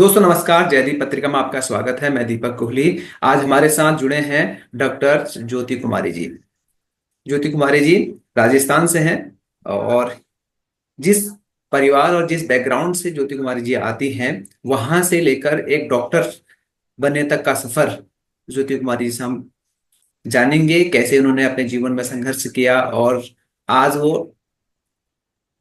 दोस्तों नमस्कार। जयदीप पत्रिका में आपका स्वागत है। मैं दीपक कोहली। आज हमारे साथ जुड़े हैं डॉक्टर ज्योति कुमारी जी। ज्योति कुमारी जी राजस्थान से हैं और जिस परिवार और जिस बैकग्राउंड से ज्योति कुमारी जी आती हैं, वहां से लेकर एक डॉक्टर बनने तक का सफर ज्योति कुमारी जी से हम जानेंगे। कैसे उन्होंने अपने जीवन में संघर्ष किया और आज वो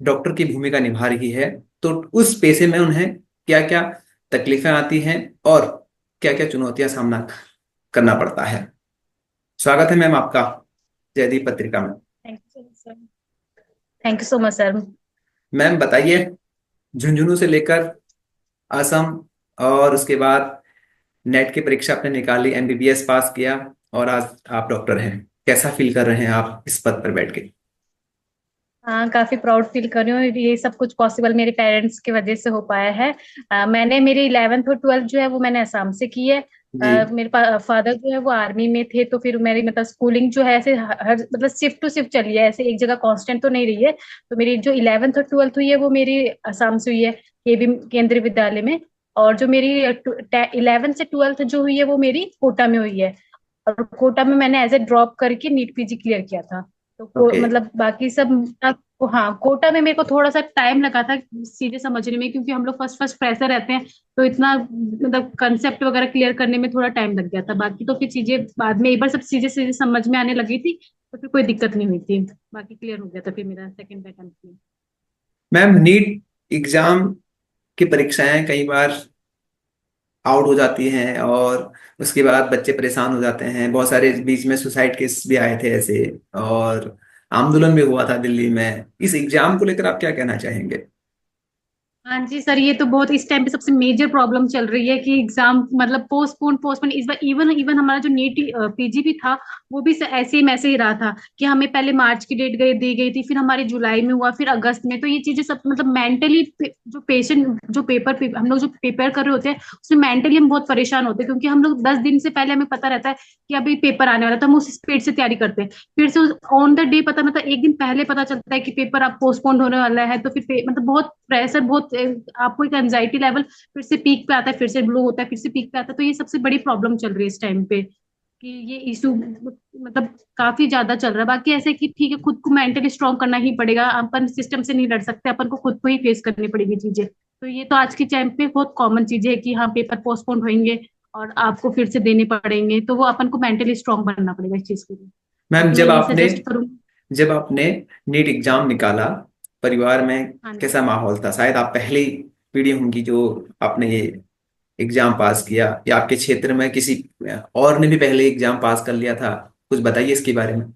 डॉक्टर की भूमिका निभा रही है। तो उस पेशे में उन्हें क्या क्या तकलीफें आती हैं और क्या क्या चुनौतियां सामना करना पड़ता है। स्वागत है मैम आपका जयदीप पत्रिका में। Thank you sir. Thank you so much sir. Ma'am बताइए, झुंझुनू से लेकर असम और उसके बाद नेट की परीक्षा आपने निकाली, एमबीबीएस पास किया और आज आप डॉक्टर हैं। कैसा फील कर रहे हैं आप इस पद पर बैठ के? हाँ, काफी प्राउड फील कर रही हूँ। ये सब कुछ पॉसिबल मेरे पेरेंट्स की वजह से हो पाया है। मैंने मेरी 11th और 12th जो है वो मैंने असम से की है। जी। मेरे फादर जो है वो आर्मी में थे, तो फिर मेरी मतलब स्कूलिंग जो है ऐसे हर मतलब शिफ्ट टू शिफ्ट चली है, ऐसे एक जगह कांस्टेंट तो नहीं रही है। तो मेरी जो 11th और 12th हुई है वो मेरी असम से हुई है, केबी केंद्रीय विद्यालय में। और जो मेरी 11th से 12th जो हुई है वो मेरी कोटा में हुई है। और कोटा में मैंने एज ए ड्रॉप करके नीट पीजी क्लियर किया था। तो ओके। मतलब बाकी सब हाँ, कोटा में मेरे को थोड़ा सा टाइम लगा था चीजें समझने में, क्योंकि हम लोग फर्स्ट फर्स्ट फ्रेशर रहते हैं। तो इतना मतलब कंसेप्ट वगैरह क्लियर करने में थोड़ा टाइम लग गया था। बाकी तो फिर चीजें बाद में एक बार सब चीजें चीजें समझ में आने लगी थी, तो फिर कोई दिक्कत नहीं हुई थी। बाकी क्लियर हो गया था फिर मेरा सेकंड अटेम्प्ट में। मैम नीट एग्जाम की परीक्षाएं कई बार आउट हो जाती हैं और उसके बाद बच्चे परेशान हो जाते हैं। बहुत सारे बीच में सुसाइड केस भी आए थे ऐसे, और आंदोलन भी हुआ था दिल्ली में। इस एग्जाम को लेकर आप क्या कहना चाहेंगे? हाँ जी सर, ये तो बहुत इस टाइम पे सबसे मेजर प्रॉब्लम चल रही है कि एग्जाम मतलब पोस्टपोन पोस्टपोन इस बार। इवन इवन हमारा जो नीट पीजी भी था, वो भी ऐसे ही मैसे ही रहा था कि हमें पहले मार्च की डेट दी गई थी, फिर हमारी जुलाई में हुआ, फिर अगस्त में। तो ये चीजें सब मतलब मेंटली जो पेशेंट जो हम लोग जो प्रिपेयर कर रहे होते हैं, उसमें मेंटली हम बहुत परेशान होते हैं, क्योंकि हम लोग 10 दिन से पहले हमें पता रहता है कि अभी पेपर आने वाला है, तो हम उस स्पीड से तैयारी करते हैं। फिर से ऑन द डे पता मतलब एक दिन पहले पता चलता है कि पेपर अब पोस्टपोन होने वाला है, तो फिर मतलब बहुत प्रेशर, बहुत आपको एक एंजाइटी लेवल फिर से पीक पे आता है, फिर से लो होता है, फिर से पीक पे आता है। तो ये सबसे बड़ी प्रॉब्लम चल रही है इस टाइम पे, कि ये इशू मतलब काफी ज्यादा चल रहा है। बाकी ऐसे कि ठीक है, खुद को मेंटली स्ट्रांग करना ही पड़ेगा, अपन सिस्टम से नहीं लड़ सकते, अपन को खुद को ही फेस करनी पड़ेगी चीजें। तो ये तो आज की टाइम पे बहुत कॉमन चीजें है कि हाँ, पेपर पोस्टपोन होंगे और आपको फिर से देने पड़ेंगे, तो वो अपन को मेंटली स्ट्रांग बनना पड़ेगा इस चीज के लिए। मैम बाकी जब यही आपने सजेस्ट करूंगी। जब आपने नीट एग्जाम निकाला, परिवार में हाँ जी। कैसा माहौल था? शायद आप पहली पीढ़ी होंगी जो आपने ये एग्जाम पास किया, या आपके क्षेत्र में किसी और ने भी पहले एग्जाम पास कर लिया था? कुछ बताइए इसके बारे में।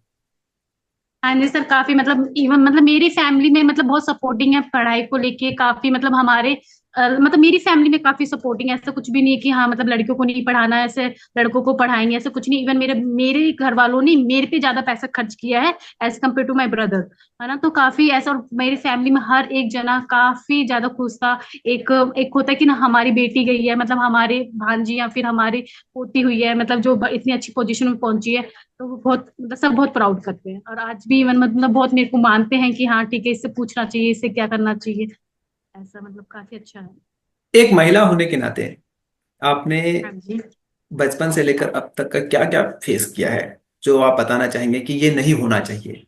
हाँ जी सर, काफी मतलब इवन मतलब मेरी फैमिली में मतलब बहुत सपोर्टिंग है पढ़ाई को लेके। काफी मतलब हमारे मतलब मेरी फैमिली में काफी सपोर्टिंग है। ऐसा कुछ भी नहीं है कि हाँ मतलब लड़कियों को नहीं पढ़ाना है, ऐसे लड़कों को पढ़ाएंगे, ऐसा कुछ नहीं। इवन मेरे मेरे घर वालों ने मेरे पे ज्यादा पैसा खर्च किया है as compare to my brother, है ना। तो काफी ऐसा, और मेरी फैमिली में हर एक जना काफी ज्यादा खुश था। एक एक होता है कि ना हमारी बेटी गई है, मतलब हमारे भांजी या फिर हमारी पोती हुई है, मतलब जो इतनी अच्छी पोजीशन में पहुंची है। तो वो बहुत मतलब सब बहुत प्राउड करते हैं, और आज भी मतलब बहुत मेरे को मानते हैं कि हाँ ठीक है, इससे पूछना चाहिए, इससे क्या करना चाहिए। ऐसा मतलब काफी अच्छा है। एक महिला होने के नाते आपने हाँ जी। बचपन से लेकर अब तक का क्या क्या फेस किया है जो आप बताना चाहेंगे कि ये नहीं होना चाहिए?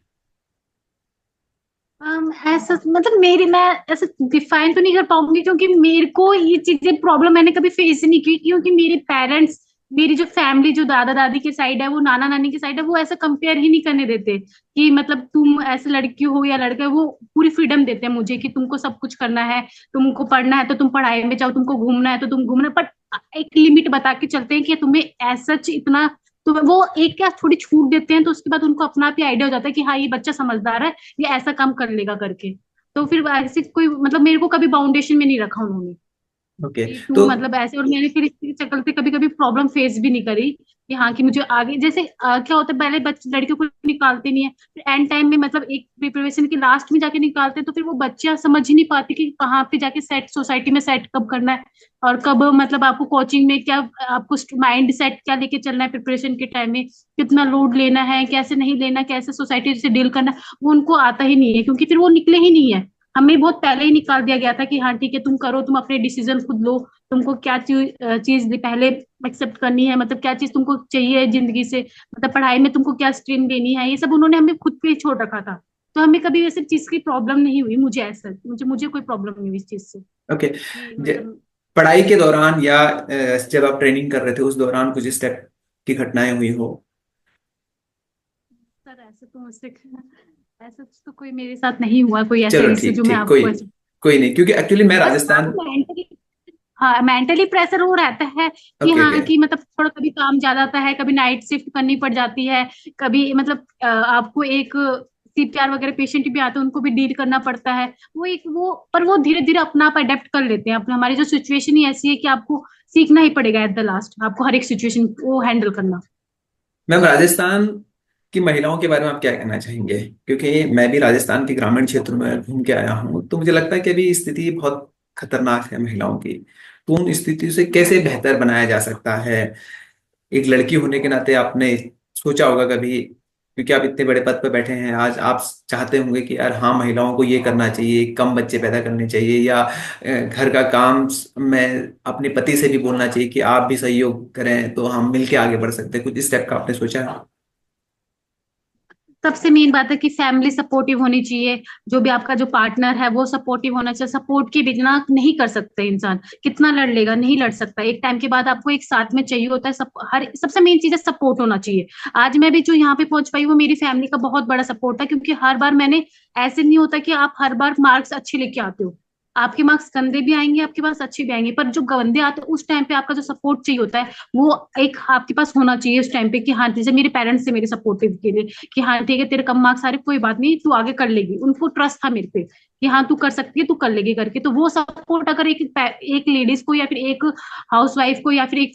ऐसा मतलब मेरी मैं ऐसे डिफाइन तो नहीं कर पाऊंगी, क्योंकि मेरे को ये चीजें प्रॉब्लम मैंने कभी फेस नहीं की, क्योंकि मेरे पेरेंट्स, मेरी जो फैमिली, जो दादा दादी की साइड है, वो नाना नानी की साइड है, वो ऐसा कंपेयर ही नहीं करने देते कि मतलब तुम ऐसे लड़की हो या लड़का है। वो पूरी फ्रीडम देते हैं मुझे कि तुमको सब कुछ करना है, तुमको पढ़ना है तो तुम पढ़ाई में जाओ, तुमको घूमना है तो तुम घूमना, बट एक लिमिट बता के चलते हैं कि तुम्हें ऐसा इतना। तो वो एक क्या थोड़ी छूट देते हैं, तो उसके बाद उनको अपना भी आइडिया हो जाता है कि हाँ ये बच्चा समझदार है, ये ऐसा काम कर लेगा करके। तो फिर ऐसे कोई मतलब मेरे को कभी बाउंडेशन में नहीं रखा उन्होंने ओके। कि तू तो मतलब ऐसे। और मैंने फिर इसके चक्कर से कभी कभी प्रॉब्लम फेस भी नहीं करी कि हाँ कि मुझे आगे जैसे क्या होता है, पहले बच्चे लड़कियों को निकालते नहीं है, फिर एंड टाइम में मतलब एक प्रिपरेशन के लास्ट में जाके निकालते हैं, तो फिर वो बच्चियां समझ ही नहीं पाती कि कहाँ पे जाके सेट सोसाइटी में सेट कब करना है, और कब मतलब आपको कोचिंग में क्या, आपको माइंड सेट क्या लेके चलना है प्रिपरेशन के टाइम में, कितना लोड लेना है, कैसे नहीं लेना, कैसे सोसाइटी से डील करना है, वो उनको आता ही नहीं है, क्योंकि फिर वो निकले ही नहीं है। हमें बहुत पहले ही निकाल दिया गया था कि हाँ ठीक है तुम करो, तुम अपने डिसीजन खुद लो, तुमको क्या चीज पहले एक्सेप्ट करनी है, मतलब क्या चीज तुमको चाहिए जिंदगी से, मतलब पढ़ाई में तुमको क्या स्ट्रीम लेनी है, ये सब उन्होंने हमें खुद पे ही छोड़ रखा था। तो हमें कभी वैसे चीज की प्रॉब्लम नहीं हुई, मुझे ऐसा मुझे कोई प्रॉब्लम नहीं हुई इस चीज से ओके। कि मतलब। पढ़ाई के दौरान या जब आप ट्रेनिंग कर रहे थे उस दौरान कुछ स्टेप की घटनाएं हुई हो? सर ऐसे तो मुझसे ऐसा तो कोई मेरे साथ नहीं हुआ, कोई ऐसा चलो इश्यू ठीक जो मैं ठीक, कोई आपको ऐसे। कोई नहीं, क्योंकि एक्चुअली मैं बस हाँ राजस्थान। मेंटली, हाँ मेंटली प्रेशर वो रहता है कि ओके ओके। हाँ कि मतलब थोड़ा कभी काम ज्यादा आता है, कभी नाइट शिफ्ट करनी पड़ जाती है, कभी मतलब आपको एक CPR वगैरह पेशेंट भी आते हैं, उनको भी डील करना पड़ता है। वो एक वो पर वो धीरे धीरे अपना आप अडेप्ट कर लेते हैं अपने, हमारी जो सिचुएशन ही ऐसी है कि आपको सीखना ही पड़ेगा एट द लास्ट, आपको हर एक सिचुएशन को हैंडल करना। मैम, राजस्थान की महिलाओं के बारे में आप क्या कहना चाहेंगे? क्योंकि मैं भी राजस्थान के ग्रामीण क्षेत्र में घूम के आया हूँ, तो मुझे लगता है कि अभी स्थिति बहुत खतरनाक है महिलाओं की। तो उन स्थिति से कैसे बेहतर बनाया जा सकता है? एक लड़की होने के नाते आपने सोचा होगा कभी, क्योंकि आप इतने बड़े पद पर बैठे हैं आज, आप चाहते होंगे कि यार हाँ, महिलाओं को ये करना चाहिए, कम बच्चे पैदा करने चाहिए, या घर का काम में अपने पति से भी बोलना चाहिए कि आप भी सहयोग करें तो हम मिलके आगे बढ़ सकते हैं। कुछ इस टाइप का आपने सोचा? सबसे मेन बात है कि फैमिली सपोर्टिव होनी चाहिए, जो भी आपका जो पार्टनर है वो सपोर्टिव होना चाहिए। सपोर्ट के बिना नहीं कर सकते इंसान, कितना लड़ लेगा, नहीं लड़ सकता। एक टाइम के बाद आपको एक साथ में चाहिए होता है सब, हर सबसे मेन चीज है सपोर्ट होना चाहिए। आज मैं भी जो यहाँ पे पहुंच पाई वो मेरी फैमिली का बहुत बड़ा सपोर्ट था, क्योंकि हर बार मैंने, ऐसे नहीं होता कि आप हर बार मार्क्स अच्छे लेके आते हो, आपके मार्क्स गंदे भी आएंगे, आपके पास अच्छे भी आएंगे, पर जो गंदे आते हैं उस टाइम पे आपका जो सपोर्ट चाहिए होता है वो एक आपके पास होना चाहिए उस टाइम पे, कि हाँ जैसे मेरे पेरेंट्स से मेरे सपोर्टिव के लिए कि हाँ ठीक है तेरे कम मार्क्स आ रहे, कोई बात नहीं तू आगे कर लेगी, उनको ट्रस्ट था मेरे पे कि हाँ तू कर सकती है, तू कर लेगी करके। तो वो सपोर्ट अगर एक लेडीज को या फिर एक हाउसवाइफ को या फिर एक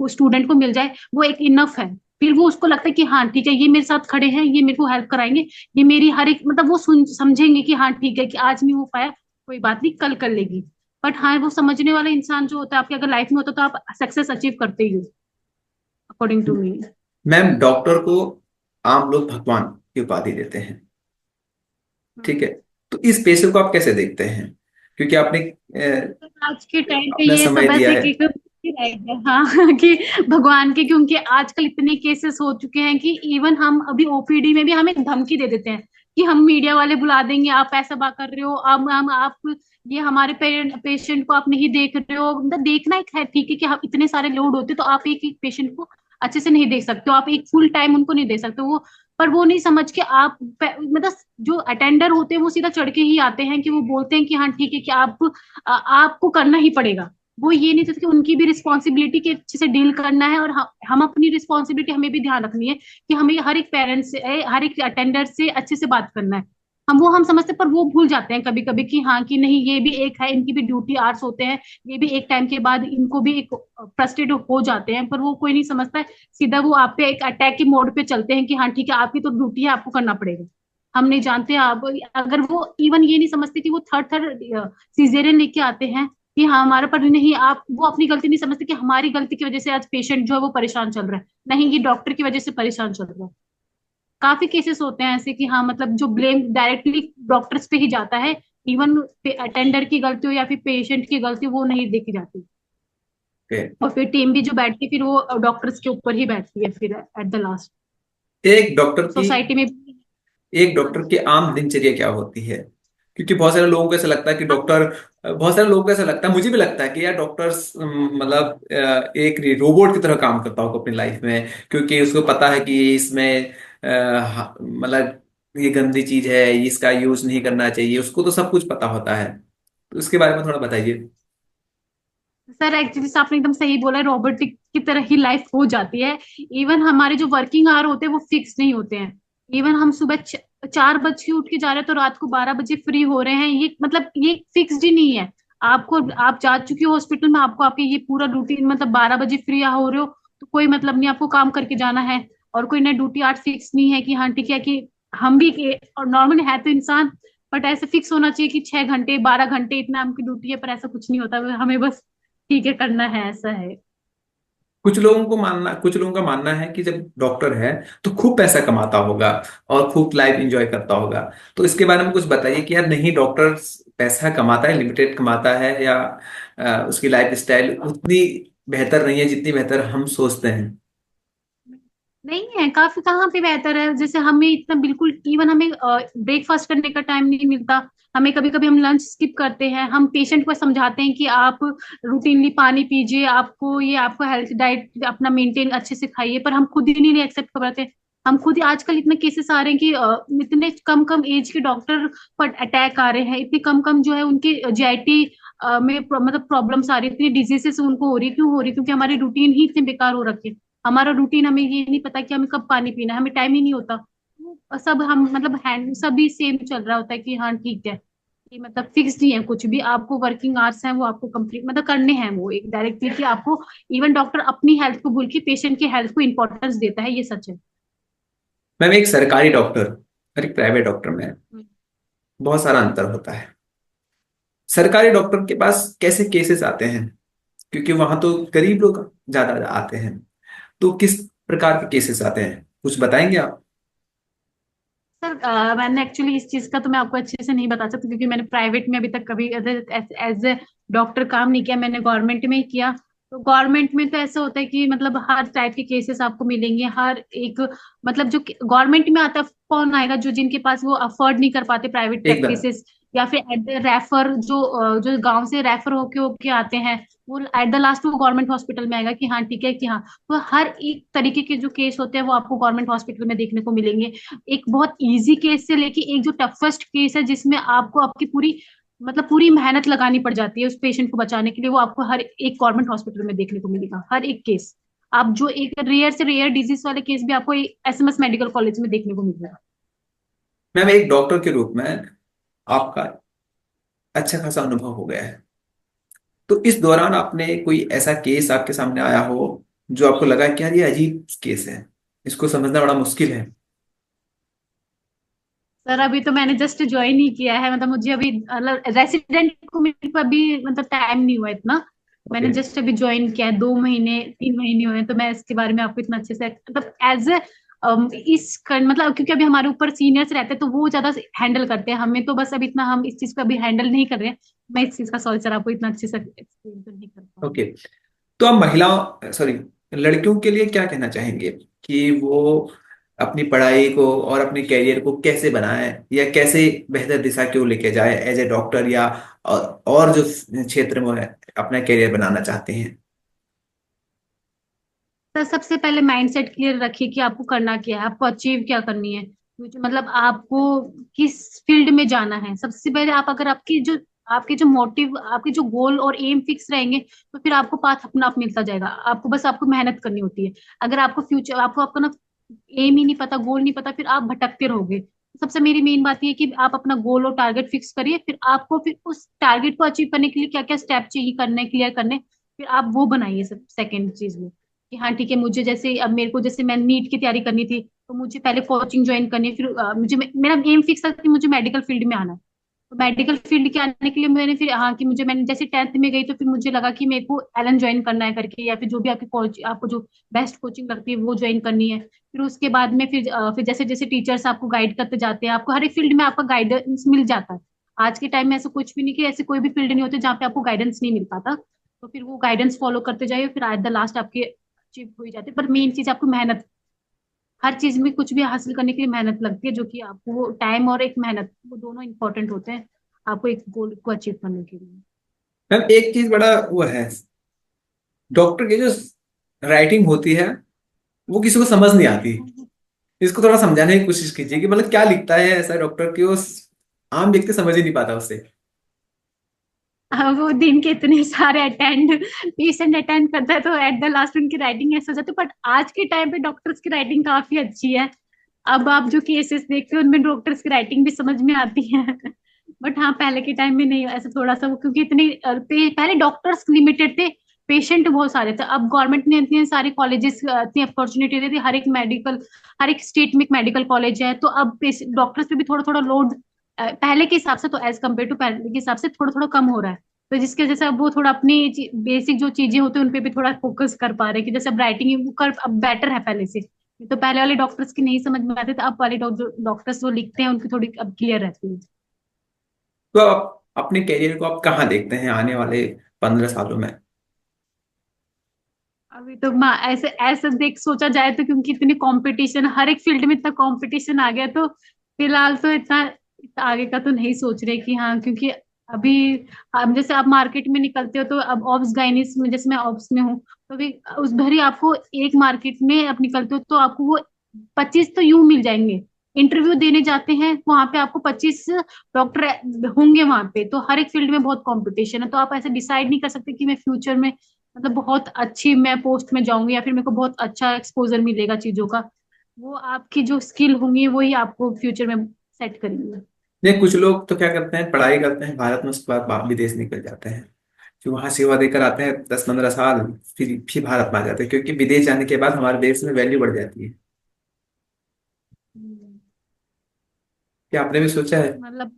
स्टूडेंट को मिल जाए, वो एक इनफ है। फिर वो उसको लगता है कि हाँ ठीक है ये मेरे साथ खड़े हैं, ये मेरे को हेल्प कराएंगे, ये मेरी हर एक मतलब वो सुन समझेंगे कि हाँ ठीक है कि आज नहीं हो पाया, कोई बात नहीं कल कर लेगी। बट हाँ वो समझने वाला इंसान जो होता है आपके अगर लाइफ में होता है तो आप सक्सेस अचीव करते ही हो, according to me. Ma'am, doctor को आम लोग भगवान की उपाधि देते हैं, ठीक है? तो इस पेशे को आप कैसे देखते हैं? क्योंकि आपने आज के टाइम पे अपना ये समय सब दिया ऐसे है। कि रह गया हाँ कि भगवान के, क्योंकि आजकल इतने केसेस हो चुके हैं कि इवन हम अभी OPD में भी हमें धमकी दे देते हैं कि हम मीडिया वाले बुला देंगे, आप ऐसा बात कर रहे हो, अब हम आप ये हमारे पेशेंट को आप नहीं देख रहे हो। मतलब देखना एक है ठीक है कि हम इतने सारे लोड होते तो आप एक एक पेशेंट को अच्छे से नहीं देख सकते हो, आप एक फुल टाइम उनको नहीं दे सकते वो। पर वो नहीं समझ के आप मतलब जो अटेंडर होते हैं वो सीधा चढ़ के ही आते हैं कि वो बोलते हैं कि हाँ ठीक है कि आप आपको करना ही पड़ेगा। वो ये नहीं चाहते कि उनकी भी रिस्पॉन्सिबिलिटी के अच्छे से डील करना है, और हम अपनी रिस्पॉन्सिबिलिटी हमें भी ध्यान रखनी है कि हमें हर एक पेरेंट्स से हर एक अटेंडर से अच्छे से बात करना है। हम समझते हैं, पर वो भूल जाते हैं कभी कभी कि हाँ कि नहीं ये भी एक है, इनकी भी ड्यूटी आवर्स होते हैं, ये भी एक टाइम के बाद इनको भी एक फ्रस्ट्रेट हो जाते हैं, पर वो कोई नहीं समझता है। सीधा वो आप पे एक अटैक के मोड पे चलते हैं कि हाँ ठीक है आपकी तो ड्यूटी है, आपको करना पड़ेगा। हम नहीं जानते आप, अगर वो इवन ये नहीं समझते कि वो थर्ड थर्ड सीजेरियन लेके आते हैं कि हाँ हमारे पर नहीं, आप वो अपनी गलती नहीं समझते कि हमारी गलती की वजह से आज पेशेंट जो है वो परेशान चल रहा है, नहीं ये डॉक्टर की वजह से परेशान चल रहा है। काफी केसेस होते हैं ऐसे कि हाँ मतलब जो ब्लेम डायरेक्टली डॉक्टर्स पे ही जाता है, इवन अटेंडर की गलती हो या फिर पेशेंट की गलती हो, वो नहीं देखी जाती। ओके। और फिर टीम भी जो बैठती है फिर वो डॉक्टर्स के ऊपर ही बैठती है फिर एट द लास्ट, एक डॉक्टर की सोसाइटी में भी। एक हाँ डॉक्टर जी। की आम दिनचर्या क्या होती है? क्योंकि बहुत सारे लोगों को ऐसा लगता है कि डॉक्टर, बहुत सारे लोगों को ऐसा लगता है, मुझे भी लगता है कि यार डॉक्टर्स मतलब एक रोबोट की तरह काम करता होगा अपनी लाइफ में, क्योंकि उसको पता है कि इसमें मतलब ये गंदी चीज है, इसका यूज नहीं करना चाहिए, उसको तो सब कुछ पता होता है। तो इसके बारे में थोड़ा बताइए। सर एक्चुअली आपने एकदम सही बोला, रोबोटिक की तरह ही लाइफ हो जाती है। इवन हमारे जो वर्किंग आवर होते हैं वो फिक्स नहीं होते हैं। इवन हम सुबह 4 बज के उठ के जा रहे हैं तो रात को 12 बजे फ्री हो रहे हैं, ये मतलब ये फिक्स्ड ही नहीं है। आपको आप जा चुके हो हॉस्पिटल में, आपको आपके ये पूरा रूटीन मतलब 12 बजे फ्री हो रहे हो तो कोई मतलब नहीं, आपको काम करके जाना है। और कोई ना ड्यूटी आर्ट फिक्स नहीं है कि हाँ ठीक है कि हम भी और नॉर्मल है तो इंसान, बट ऐसे फिक्स होना चाहिए कि 6 घंटे 12 घंटे इतना हमकी ड्यूटी है, पर ऐसा कुछ नहीं होता, हमें बस ठीक है करना है, ऐसा है। कुछ लोगों का मानना है कि जब डॉक्टर है तो खूब पैसा कमाता होगा और खूब लाइफ एंजॉय करता होगा। तो इसके बारे में कुछ बताइए कि यार नहीं, डॉक्टर पैसा कमाता है, लिमिटेड कमाता है, या उसकी लाइफ स्टाइल उतनी बेहतर नहीं है जितनी बेहतर हम सोचते हैं। नहीं है, काफी कहाँ पे बेहतर है। जैसे हमें इतना बिल्कुल, इवन हमें ब्रेकफास्ट करने का टाइम नहीं मिलता। हमें कभी कभी हम लंच स्किप करते हैं। हम पेशेंट को समझाते हैं कि आप रूटीनली पानी पीजिए, आपको ये आपको हेल्थ डाइट अपना मेंटेन अच्छे से खाइए, पर हम खुद ही नहीं एक्सेप्ट कर पाते। हम खुद ही, आजकल इतने केसेस आ रहे हैं कि इतने कम कम एज के डॉक्टर पर अटैक आ रहे हैं, इतने कम कम जो है उनकी जीआईटी में मतलब प्रॉब्लम्स आ रही है, इतनी डिजीजेस उनको हो रही है। क्यों हो रही है? क्योंकि हमारी रूटीन ही इतने बेकार हो रखे हैं। हमारा रूटीन, हमें ये नहीं पता कि हमें कब पानी पीना है, हमें टाइम ही नहीं होता। वो सब हम मतलब हैंड सभी सेम चल रहा होता है कि हाँ ठीक है, कि मतलब फिक्स नहीं है कुछ भी। आपको वर्किंग आवर्स हैं वो आपको कंप्लीट मतलब करने हैं, वो एक डायरेक्टली कि आपको, इवन डॉक्टर अपनी हेल्थ को भूल के पेशेंट की हेल्थ को इंपॉर्टेंस देता है, ये सच है। मैम, एक सरकारी डॉक्टर और एक प्राइवेट डॉक्टर में हम्म। बहुत सारा अंतर होता है। सरकारी डॉक्टर के पास कैसे केसेस आते हैं, क्योंकि वहां तो गरीब लोग ज्यादा आते हैं, तो किस प्रकार के केसेस आते हैं, कुछ बताएंगे आप? सर मैंने एक्चुअली इस चीज का तो मैं आपको अच्छे से नहीं बता सकती, क्योंकि मैंने प्राइवेट में अभी तक कभी एज ए डॉक्टर काम नहीं किया, मैंने गवर्नमेंट में ही किया। तो गवर्नमेंट में तो ऐसा होता है कि मतलब हर टाइप के केसेस आपको मिलेंगे, हर एक मतलब जो गवर्नमेंट में आता है, कौन आएगा जो जिनके पास वो अफोर्ड नहीं कर पाते प्राइवेट एकदम। प्रैक्टिसेस, या फिर एट द रेफर जो गांव से रेफर होके होके आते हैं, वो एट द लास्ट वो गवर्नमेंट हॉस्पिटल में आएगा कि हाँ ठीक है कि हाँ। तो हर एक तरीके के जो केस होते हैं वो आपको गवर्नमेंट हॉस्पिटल में देखने को मिलेंगे। एक बहुत इजी केस से लेके एक जो टफेस्ट केस है, जिसमें आपको आपकी पूरी मतलब पूरी मेहनत लगानी पड़ जाती है उस पेशेंट को बचाने के लिए, वो आपको हर एक गवर्नमेंट हॉस्पिटल में देखने को मिलेगा, हर एक केस। आप जो एक रेयर से रेयर डिजीज वाले केस भी आपको एसएमएस मेडिकल कॉलेज में देखने को मिलेगा। मैम, एक डॉक्टर के रूप में आपका अच्छा खासा अनुभव हो गया है, तो इस दौरान आपने कोई ऐसा केस आपके सामने आया हो जो आपको लगा कि यार ये अजीब केस है, इसको समझना बड़ा मुश्किल है? सर अभी तो मैंने जस्ट ज्वाइन ही किया है, मतलब मुझे अभी मतलब रेसिडेंट को मेरे को अभी मतलब टाइम नहीं हुआ इतना। मैंने ओके। जस्ट अभी ज्वाइन किया है, 2 महीने 3 महीने हुए हैं, तो मैं इसके बारे में आपको इतना अच्छे से मतलब एज ए मतलब क्योंकि अभी हमारे ऊपर सीनियर्स रहते हैं तो वो ज्यादा हैंडल करते हैं, हमें तो बस अभी इतना हम इस चीज को अभी हैंडल नहीं कर रहे हैं। मैं इस चीज का सॉरी सर आपको इतना अच्छे से एक्सप्लेन तो नहीं कर ओके। पाऊंगी। तो आप महिलाओं, सॉरी, लड़कियों के लिए क्या कहना चाहेंगे कि वो अपनी पढ़ाई को और अपने करियर को कैसे बनाएं, या कैसे बेहतर दिशा की ओर लेके जाए एज ए डॉक्टर, या और जो क्षेत्र में अपना करियर बनाना चाहते हैं? तो सबसे पहले माइंडसेट क्लियर रखिए कि आपको करना क्या है, आपको अचीव क्या करनी है, मतलब आपको किस फील्ड में जाना है। सबसे पहले आप अगर आपके जो मोटिव, आपके जो गोल और एम फिक्स रहेंगे, तो फिर आपको पाथ अपना आप मिलता जाएगा। आपको बस आपको मेहनत करनी होती है। अगर आपको फ्यूचर, आपको आपका ना एम ही नहीं पता, गोल नहीं पता, फिर आप भटकते रहोगे। सबसे मेरी मेन बात ये है कि आप अपना गोल और टारगेट फिक्स करिए, फिर आपको फिर उस टारगेट को अचीव करने के लिए क्या क्या स्टेप चाहिए करने, क्लियर करने, फिर आप वो बनाइए सब सेकेंड चीज में। कि हाँ ठीक है, मुझे जैसे अब मेरे को जैसे मैं नीट की तैयारी करनी थी, तो मुझे पहले कोचिंग ज्वाइन करनी है, फिर मुझे मेरा एम फिक्स था कि मुझे मेडिकल फील्ड में आना है। तो मेडिकल फील्ड के आने के लिए मैंने फिर हाँ कि मुझे, मैंने जैसे 10th में गई तो फिर मुझे लगा कि मेरे को एलन ज्वाइन करना है करके, या फिर जो भी आपकी कोच आपको जो बेस्ट कोचिंग लगती है वो ज्वाइन करनी है। फिर उसके बाद में फिर जैसे जैसे टीचर्स आपको गाइड करते जाते हैं, आपको हर एक फील्ड में आपका गाइडेंस मिल जाता है। आज के टाइम में ऐसा कुछ भी नहीं कि ऐसे कोई भी फील्ड नहीं होते जहाँ पे आपको गाइडेंस नहीं मिल पाता। तो फिर वो गाइडेंस फॉलो करते जाइए, फिर एट द लास्ट आपके अचीव हो ही जाते हैं। पर मेन चीज आपको मेहनत, हर चीज में कुछ भी हासिल करने के लिए मेहनत लगती है, जो कि आपको वो टाइम और एक मेहनत, वो दोनों इंपॉर्टेंट होते हैं आपको एक गोल को अचीव करने के लिए। मैम, एक चीज बड़ा वो है, डॉक्टर की जो राइटिंग होती है वो किसी को समझ नहीं आती। इसको थोड़ा समझाने की कोशिश कीजिए कि मतलब क्या लिखता है ऐसा डॉक्टर कि वो आम व्यक्ति समझ ही नहीं पाता उससे। वो दिन के इतने सारे पेशेंट अटेंड करता है, तो एट द लास्ट उनकी राइटिंग ऐसे हो जाती है। बट आज के टाइम पे डॉक्टर्स की राइटिंग काफी अच्छी है। अब आप जो केसेस देखते हो उनमें डॉक्टर्स की राइटिंग भी समझ में आती है। बट हाँ, पहले के टाइम में नहीं, ऐसे थोड़ा सा वो, क्योंकि इतने पहले डॉक्टर्स लिमिटेड थे, पेशेंट बहुत सारे थे। अब गवर्नमेंट ने इतने सारे कॉलेजेस, इतनी अपॉर्चुनिटी दे दी, हर एक स्टेट में एक मेडिकल कॉलेज है, तो अब डॉक्टर्स पे भी थोड़ा थोड़ा लोड पहले के हिसाब से, तो एज कम्पेयर टू पहले के हिसाब से थोड़ा थोड़ा कम हो रहा है। तो जिसकी वजह से अब वो थोड़ा अपनी बेसिक जो चीजें होती है उन पे भी थोड़ा फोकस कर पा रहे हैं, कि जैसे अब राइटिंग वो कर अब बेटर है पहले से। तो पहले वाले डॉक्टर्स की नहीं समझ में आते थे, अब वाले डॉक्टर्स वो लिखते हैं उनकी थोड़ी अब क्लियर रहती है। तो आप अपने करियर को आप कहाँ देखते हैं आने वाले 15 सालों में? अभी तो ऐसे ऐसे देख सोचा जाए तो, क्योंकि इतनी कंपटीशन हर एक फील्ड में, इतना कंपटीशन आ गया, तो फिलहाल तो इतना आगे का तो नहीं सोच रहे कि हाँ, क्योंकि अभी हम जैसे आप मार्केट में निकलते हो तो अब ऑब्स गाइनिस में, जैसे मैं ऑब्स में हूँ, तो भी उस भरी आपको एक मार्केट में आप निकलते हो तो आपको वो 25 तो यूं मिल जाएंगे। इंटरव्यू देने जाते हैं वहां पे आपको 25 डॉक्टर होंगे वहां पे, तो हर एक फील्ड में बहुत कंपटीशन है, तो आप ऐसे डिसाइड नहीं कर सकते कि मैं फ्यूचर में मतलब बहुत अच्छी मैं पोस्ट में जाऊंगी या फिर मेरे को बहुत अच्छा एक्सपोजर मिलेगा चीजों का। वो आपकी जो स्किल होंगी वही आपको फ्यूचर में सेट करेंगे। नहीं, कुछ लोग तो क्या करते हैं, पढ़ाई करते हैं भारत में, उसके बाद विदेश निकल जाते हैं, फिर वहां सेवा देकर आते हैं 10-15 साल, फिर भारत में आ जाते हैं, क्योंकि विदेश जाने के बाद हमारे देश में वैल्यू बढ़ जाती है। हम्म। क्या आपने भी सोचा है? मतलब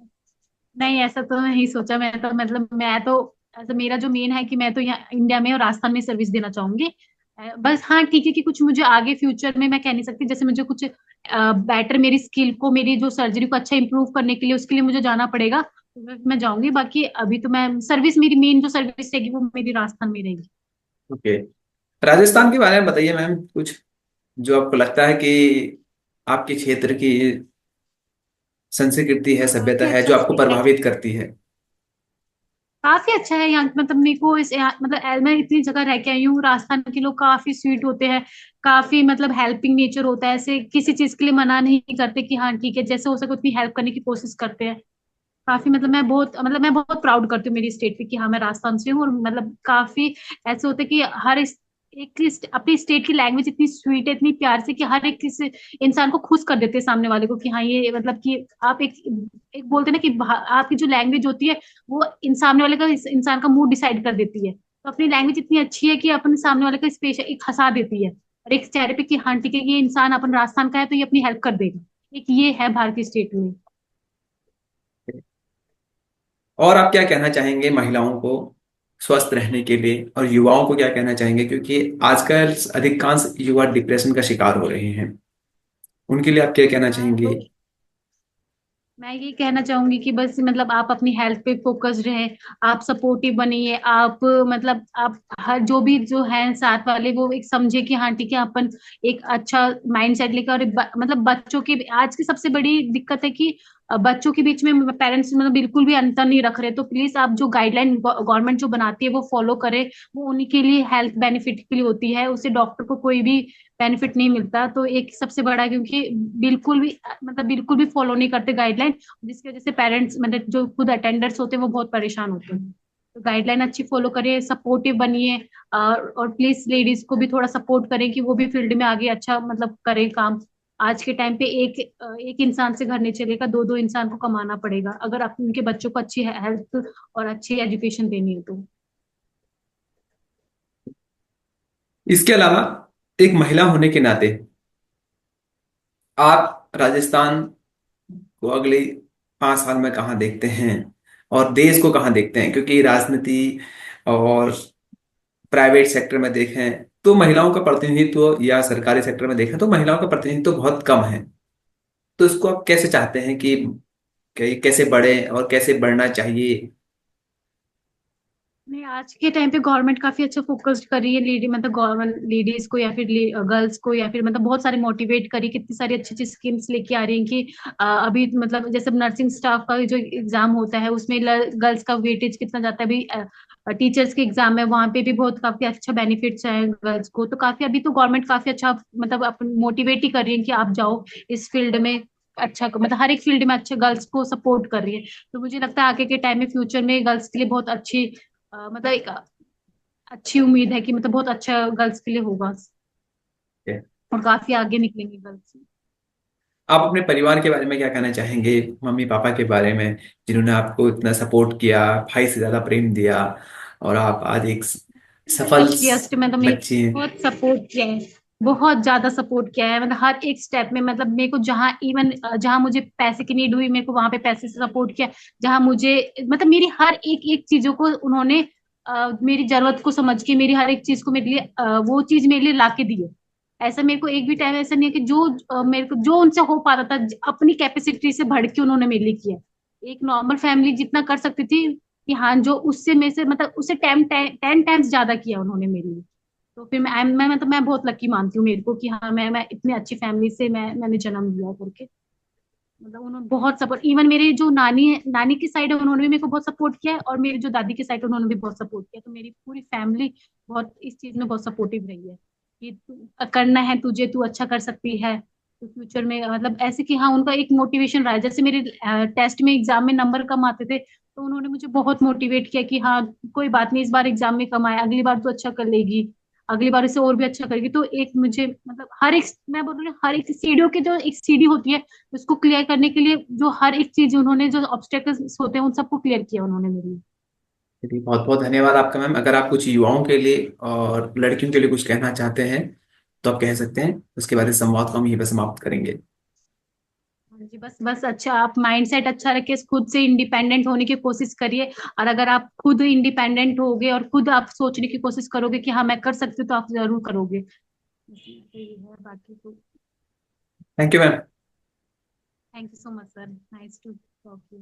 नहीं, ऐसा तो नहीं सोचा। मैं तो मतलब मैं तो ऐसा मेरा जो मेन है कि मैं तो यहाँ इंडिया में और राजस्थान में सर्विस देना चाहूंगी। बस हाँ ठीक है कि कुछ मुझे आगे फ्यूचर में मैं कह नहीं सकती, जैसे मुझे कुछ बेटर मेरी स्किल को, मेरी जो सर्जरी को अच्छा इंप्रूव करने के लिए उसके लिए मुझे जाना पड़ेगा, तो मैं जाऊंगी। बाकी अभी तो मैं सर्विस, मेरी मेन जो सर्विस रहेगी वो मेरी राजस्थान में रहेगी। ओके। राजस्थान के बारे में बताइए मैम कुछ, जो आपको लगता है कि आपके क्षेत्र की संस्कृति है, सभ्यता काफी है, अच्छा जो आपको स्टेट है। प्रभावित करती है। काफी अच्छा है यहाँ, मतलब मेरे को मतलब मैं इतनी जगह रह के आई हूँ, राजस्थान के लोग काफी स्वीट होते हैं, काफी मतलब हेल्पिंग नेचर होता है, ऐसे किसी चीज के लिए मना नहीं करते कि हाँ ठीक है, जैसे हो सके उतनी हेल्प करने की कोशिश करते हैं। काफी मतलब मैं बहुत प्राउड करती हूँ मेरी स्टेट पे कि हाँ मैं राजस्थान से हूँ, और मतलब काफी ऐसे होते हैं कि अपनी स्टेट की लैंग्वेज इतनी स्वीट है, इतनी प्यार से, कि हर एक किसी इंसान को खुश कर देते हैं सामने वाले को, कि हाँ ये मतलब कि आप एक एक बोलते हैं ना कि आपकी जो लैंग्वेज होती है वो सामने वाले का, इंसान का मूड डिसाइड कर देती है। तो अपनी लैंग्वेज इतनी अच्छी है कि अपन सामने वाले का स्पेशल एक हंसा देती है, और एक चेहरे पे कि हाँ ठीक है ये इंसान अपन राजस्थान का है तो ये अपनी हेल्प कर देगा। एक ये है भारतीय स्टेट में। और आप क्या कहना चाहेंगे महिलाओं को स्वस्थ रहने के लिए, और युवाओं को क्या कहना चाहेंगे, क्योंकि आजकल अधिकांश युवा डिप्रेशन का शिकार हो रहे हैं, उनके लिए आप क्या कहना मैं चाहेंगे? तो मैं ये कहना चाहूंगी कि बस मतलब आप अपनी हेल्थ पे फोकस रहें, आप सपोर्टिव बनिए, आप मतलब आप हर जो भी जो है साथ वाले वो एक समझे कि हाँ ठीक है अपन एक अच्छा माइंड सेट लेकर, और मतलब बच्चों की आज की सबसे बड़ी दिक्कत है कि बच्चों के बीच में पेरेंट्स मतलब बिल्कुल भी अंतर नहीं रख रहे, तो प्लीज आप जो गाइडलाइन गवर्नमेंट जो बनाती है वो फॉलो करें। वो उन्हीं के लिए हेल्थ बेनिफिट के लिए होती है, उससे डॉक्टर को कोई भी बेनिफिट नहीं मिलता, तो एक सबसे बड़ा, क्योंकि बिल्कुल भी फॉलो नहीं करते गाइडलाइन, जिसकी वजह से पेरेंट्स मतलब जो खुद अटेंडर्स होते हैं वो बहुत परेशान होते हैं। तो गाइडलाइन अच्छी फॉलो करिए, सपोर्टिव बनिए, और प्लीज लेडीज को भी थोड़ा सपोर्ट करें कि वो भी फील्ड में आगे अच्छा मतलब करें काम। आज के टाइम पे एक इंसान से घर नहीं चलेगा, दो दो इंसान को कमाना पड़ेगा अगर आप उनके बच्चों को अच्छी हेल्थ और अच्छी एजुकेशन देनी है तो। इसके अलावा एक महिला होने के नाते आप राजस्थान को अगले 5 साल में कहाँ देखते हैं, और देश को कहाँ देखते हैं? क्योंकि राजनीति और प्राइवेट सेक्टर में देखें तो महिलाओं का प्रतिनिधित्व, या सरकारी सेक्टर में देखें तो महिलाओं का प्रतिनिधित्व बहुत कम है। तो इसको आप कैसे चाहते हैं कि कैसे बढ़े और कैसे बढ़ना चाहिए? नहीं, आज के टाइम पे गवर्नमेंट काफी अच्छा फोकस कर रही है, लेडी मतलब गवर्नमेंट लेडीज को या फिर गर्ल्स को या फिर मतलब बहुत सारे मोटिवेट करी, कितनी सारी अच्छी अच्छी स्कीम्स लेके आ रही हैं कि अभी मतलब जैसे नर्सिंग स्टाफ का जो एग्जाम होता है उसमें गर्ल्स का वेटेज कितना जाता है अभी, टीचर्स के एग्जाम है वहां पे भी बहुत काफी अच्छा बेनिफिट्स है गर्ल्स को, तो काफी अभी तो गवर्नमेंट काफी अच्छा मतलब अपन मोटिवेट ही कर रही है कि आप जाओ इस फील्ड में, अच्छा मतलब हर एक फील्ड में अच्छे गर्ल्स को सपोर्ट कर रही है। तो मुझे लगता है आगे के टाइम में फ्यूचर में गर्ल्स के लिए बहुत अच्छी मतलब एक अच्छी उम्मीद है कि मतलब बहुत अच्छा गर्ल्स के लिए होगा, और काफी आगे निकलेंगे गर्ल्स। आप अपने परिवार के बारे में क्या कहना चाहेंगे, मम्मी पापा के बारे में, जिन्होंने आपको इतना सपोर्ट किया, भाई से ज्यादा प्रेम दिया, और आप आज एक सफल रिक्वेस्ट में तो मैं बच्ची हैं? बहुत सपोर्ट किया है। बहुत ज्यादा सपोर्ट किया है, मतलब हर एक स्टेप में, मतलब मेरे को जहाँ इवन जहाँ मुझे पैसे की नीड हुई मेरे को वहां पे पैसे से सपोर्ट किया। जहाँ मुझे मतलब मेरी हर एक एक चीजों को उन्होंने मेरी जरूरत को समझ के मेरी हर एक चीज को मेरे लिए वो चीज मेरे लिए ला के दी है। ऐसा मेरे को एक भी टाइम ऐसा नहीं है कि जो मेरे को जो उनसे हो पाता था अपनी कैपेसिटी से बढ़ के उन्होंने मेरे लिए किया। एक नॉर्मल फैमिली जितना कर सकती थी कि हाँ, जो उससे मेरे से मतलब उससे 10 टाइम्स ज्यादा किया उन्होंने मेरे लिए। तो फिर मैं बहुत लकी मानती हूँ मेरे को कि हाँ, मैं इतनी अच्छी फैमिली से मैंने जन्म लिया करके। मतलब उन्होंने बहुत सपोर्ट, इवन मेरी जो नानी है, नानी की साइड है, उन्होंने भी मेरे को बहुत सपोर्ट किया है, और मेरी जो दादी की साइड है उन्होंने भी बहुत सपोर्ट किया। तो मेरी पूरी फैमिली बहुत इस चीज में बहुत सपोर्टिव रही है कि करना है तुझे, तू अच्छा कर सकती है। तो फ्यूचर में मतलब ऐसे कि हाँ, उनका एक मोटिवेशन रहा है। जैसे मेरे टेस्ट में एग्जाम में नंबर कम आते थे, तो उन्होंने मुझे बहुत मोटिवेट किया कि हाँ, कोई बात नहीं, इस बार एग्जाम में कम आए, अगली बार तो अच्छा कर लेगी, अगली बार इसे और भी अच्छा करेगी। तो एक मुझे मतलब हर एक, मैं बोल रही हूँ, हर एक सीढ़ियों की जो एक सीढ़ी होती है उसको क्लियर करने के लिए, जो हर एक चीज उन्होंने, जो ऑब्स्टेकल्स होते हैं उन सबको क्लियर किया उन्होंने मेरे लिए। चलिए, बहुत बहुत धन्यवाद आपका मैम। अगर आप कुछ युवाओं के लिए और लड़कियों के लिए कुछ कहना चाहते हैं तो आप कह सकते हैं। उसके बाद इस संवाद को हम यहीं पर समाप्त करेंगे। हाँ जी, बस बस अच्छा, आप माइंडसेट अच्छा रखिए, खुद से इंडिपेंडेंट होने की कोशिश करिए। और अगर आप खुद इंडिपेंडेंट होगे और खुद आप सोचने की कोशिश करोगे कि हाँ, मैं कर सकती हूँ, तो आप जरूर करोगे। यही है, बाकी तो thank you ma'am. Thank you so much sir, nice to talk you.